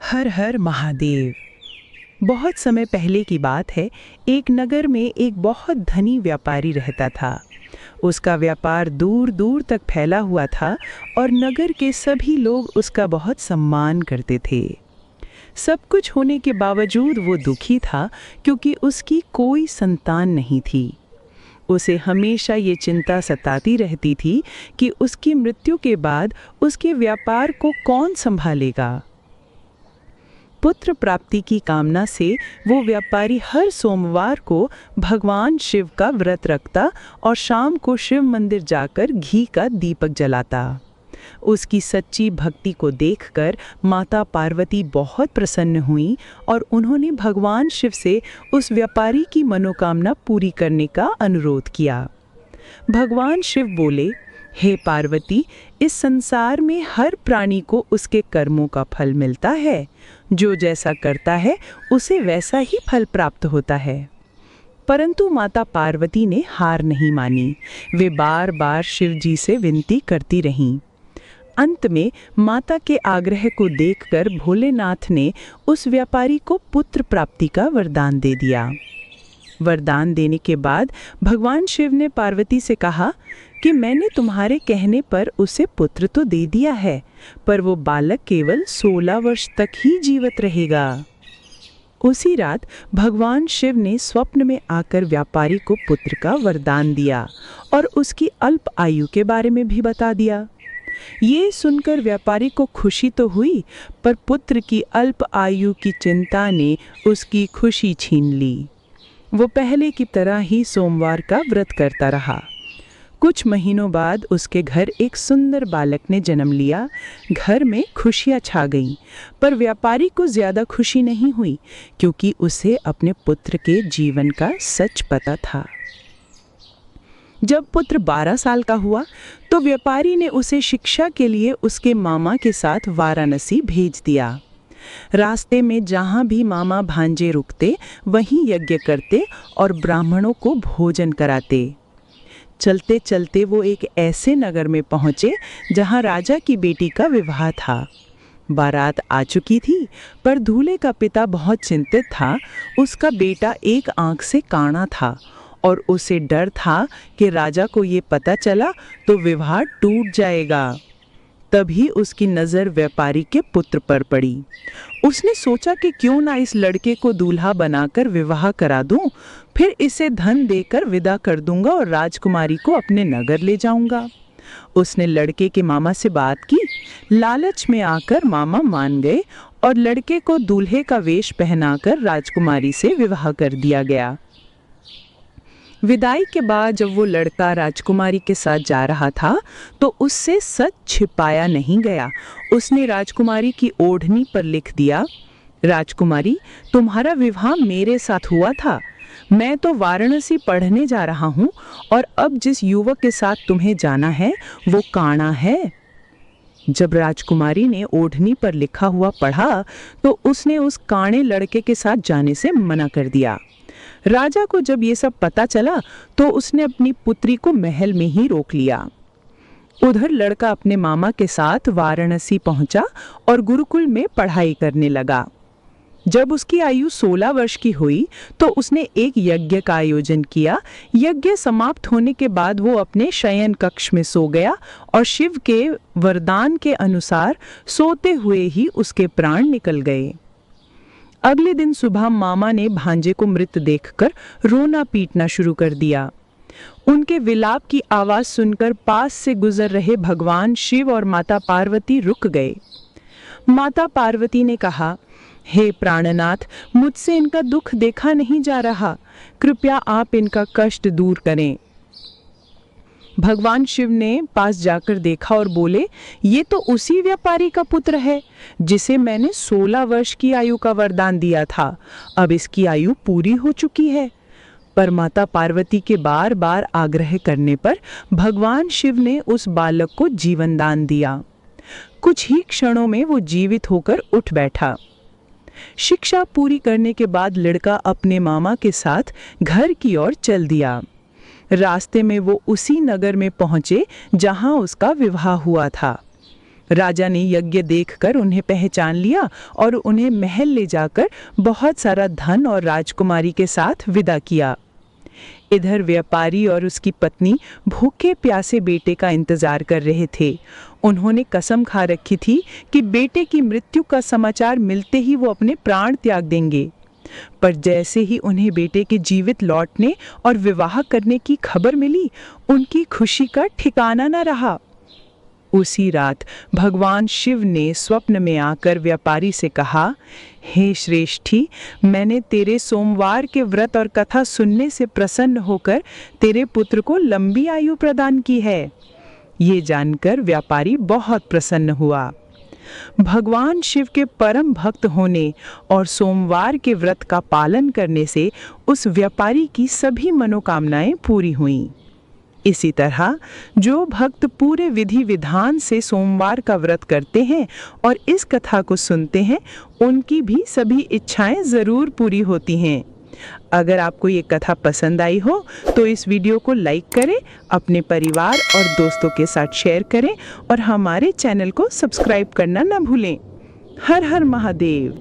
हर हर महादेव। बहुत समय पहले की बात है। एक नगर में एक बहुत धनी व्यापारी रहता था। उसका व्यापार दूर दूर तक फैला हुआ था और नगर के सभी लोग उसका बहुत सम्मान करते थे। सब कुछ होने के बावजूद वो दुखी था क्योंकि उसकी कोई संतान नहीं थी। उसे हमेशा ये चिंता सताती रहती थी कि उसकी मृत्यु के बाद उसके व्यापार को कौन संभालेगा। पुत्र प्राप्ति की कामना से वो व्यापारी हर सोमवार को भगवान शिव का व्रत रखता और शाम को शिव मंदिर जाकर घी का दीपक जलाता। उसकी सच्ची भक्ति को देखकर माता पार्वती बहुत प्रसन्न हुई और उन्होंने भगवान शिव से उस व्यापारी की मनोकामना पूरी करने का अनुरोध किया। भगवान शिव बोले, हे पार्वती, इस संसार में हर प्राणी को उसके कर्मों का फल मिलता है। जो जैसा करता है उसे वैसा ही फल प्राप्त होता है। परंतु माता पार्वती ने हार नहीं मानी। वे बार बार शिव जी से विनती करती रहीं। अंत में माता के आग्रह को देखकर भोलेनाथ ने उस व्यापारी को पुत्र प्राप्ति का वरदान दे दिया। वरदान देने के बाद भगवान शिव ने पार्वती से कहा कि मैंने तुम्हारे कहने पर उसे पुत्र तो दे दिया है, पर वो बालक केवल 16 वर्ष तक ही जीवित रहेगा। उसी रात भगवान शिव ने स्वप्न में आकर व्यापारी को पुत्र का वरदान दिया और उसकी अल्प आयु के बारे में भी बता दिया। ये सुनकर व्यापारी को खुशी तो हुई, पर पुत्र की अल्प आयु की चिंता ने उसकी खुशी छीन ली। वो पहले की तरह ही सोमवार का व्रत करता रहा। कुछ महीनों बाद उसके घर एक सुंदर बालक ने जन्म लिया। घर में खुशियां छा गईं, पर व्यापारी को ज्यादा खुशी नहीं हुई क्योंकि उसे अपने पुत्र के जीवन का सच पता था। जब पुत्र 12 साल का हुआ तो व्यापारी ने उसे शिक्षा के लिए उसके मामा के साथ वाराणसी भेज दिया। रास्ते में जहाँ भी मामा भांजे रुकते वहीं यज्ञ करते और ब्राह्मणों को भोजन कराते। चलते चलते वो एक ऐसे नगर में पहुँचे जहाँ राजा की बेटी का विवाह था। बारात आ चुकी थी, पर दूल्हे का पिता बहुत चिंतित था। उसका बेटा एक आंख से काना था और उसे डर था कि राजा को ये पता चला तो विवाह टूट जाएगा। तभी उसकी नज़र व्यापारी के पुत्र पर पड़ी। उसने सोचा कि क्यों ना इस लड़के को दूल्हा बनाकर विवाह करा दूं, फिर इसे धन देकर विदा कर दूंगा और राजकुमारी को अपने नगर ले जाऊंगा। उसने लड़के के मामा से बात की। लालच में आकर मामा मान गए और लड़के को दूल्हे का वेश पहनाकर राजकुमारी से विवाह कर दिया गया। विदाई के बाद जब वो लड़का राजकुमारी के साथ जा रहा था तो उससे सच छिपाया नहीं गया। उसने राजकुमारी की ओढ़नी पर लिख दिया, राजकुमारी, तुम्हारा विवाह मेरे साथ हुआ था। मैं तो वाराणसी पढ़ने जा रहा हूँ और अब जिस युवक के साथ तुम्हें जाना है वो काना है। जब राजकुमारी ने ओढ़नी पर लिखा हुआ पढ़ा तो उसने उस काणे लड़के के साथ जाने से मना कर दिया। राजा को जब ये सब पता चला तो उसने अपनी पुत्री को महल में ही रोक लिया। उधर लड़का अपने मामा के साथ वाराणसी पहुंचा और गुरुकुल में पढ़ाई करने लगा। जब उसकी आयु 16 वर्ष की हुई तो उसने एक यज्ञ का आयोजन किया। यज्ञ समाप्त होने के बाद वो अपने शयन कक्ष में सो गया और शिव के वरदान के अनुसार सोते हुए ही उसके प्राण निकल गए। अगले दिन सुबह मामा ने भांजे को मृत देखकर रोना पीटना शुरू कर दिया। उनके विलाप की आवाज सुनकर पास से गुजर रहे भगवान शिव और माता पार्वती रुक गए। माता पार्वती ने कहा, हे प्राणनाथ, मुझसे इनका दुख देखा नहीं जा रहा, कृपया आप इनका कष्ट दूर करें। भगवान शिव ने पास जाकर देखा और बोले, ये तो उसी व्यापारी का पुत्र है जिसे मैंने 16 वर्ष की आयु का वरदान दिया था। अब इसकी आयु पूरी हो चुकी है। पर माता पार्वती के बार बार आग्रह करने पर भगवान शिव ने उस बालक को जीवन दान दिया। कुछ ही क्षणों में वो जीवित होकर उठ बैठा। शिक्षा पूरी करने के बाद लड़का अपने मामा के साथ घर की ओर चल दिया। रास्ते में वो उसी नगर में पहुंचे जहां उसका विवाह हुआ था। राजा ने यज्ञ देखकर उन्हें पहचान लिया और उन्हें महल ले जाकर बहुत सारा धन और राजकुमारी के साथ विदा किया। इधर व्यापारी और उसकी पत्नी भूखे प्यासे बेटे का इंतजार कर रहे थे। उन्होंने कसम खा रखी थी कि बेटे की मृत्यु का समाचार मिलते ही वो अपने प्राण त्याग देंगे। पर जैसे ही उन्हें बेटे के जीवित लौटने और विवाह करने की खबर मिली, उनकी खुशी का ठिकाना न रहा। उसी रात भगवान शिव ने स्वप्न में आकर व्यापारी से कहा, हे श्रेष्ठी, मैंने तेरे सोमवार के व्रत और कथा सुनने से प्रसन्न होकर तेरे पुत्र को लंबी आयु प्रदान की है। ये जानकर व्यापारी बहुत प्रसन्न हुआ। भगवान शिव के परम भक्त होने और सोमवार के व्रत का पालन करने से उस व्यापारी की सभी मनोकामनाएं पूरी हुईं। इसी तरह जो भक्त पूरे विधि विधान से सोमवार का व्रत करते हैं और इस कथा को सुनते हैं, उनकी भी सभी इच्छाएं जरूर पूरी होती हैं। अगर आपको ये कथा पसंद आई हो तो इस वीडियो को लाइक करें, अपने परिवार और दोस्तों के साथ शेयर करें और हमारे चैनल को सब्सक्राइब करना न भूलें। हर हर महादेव।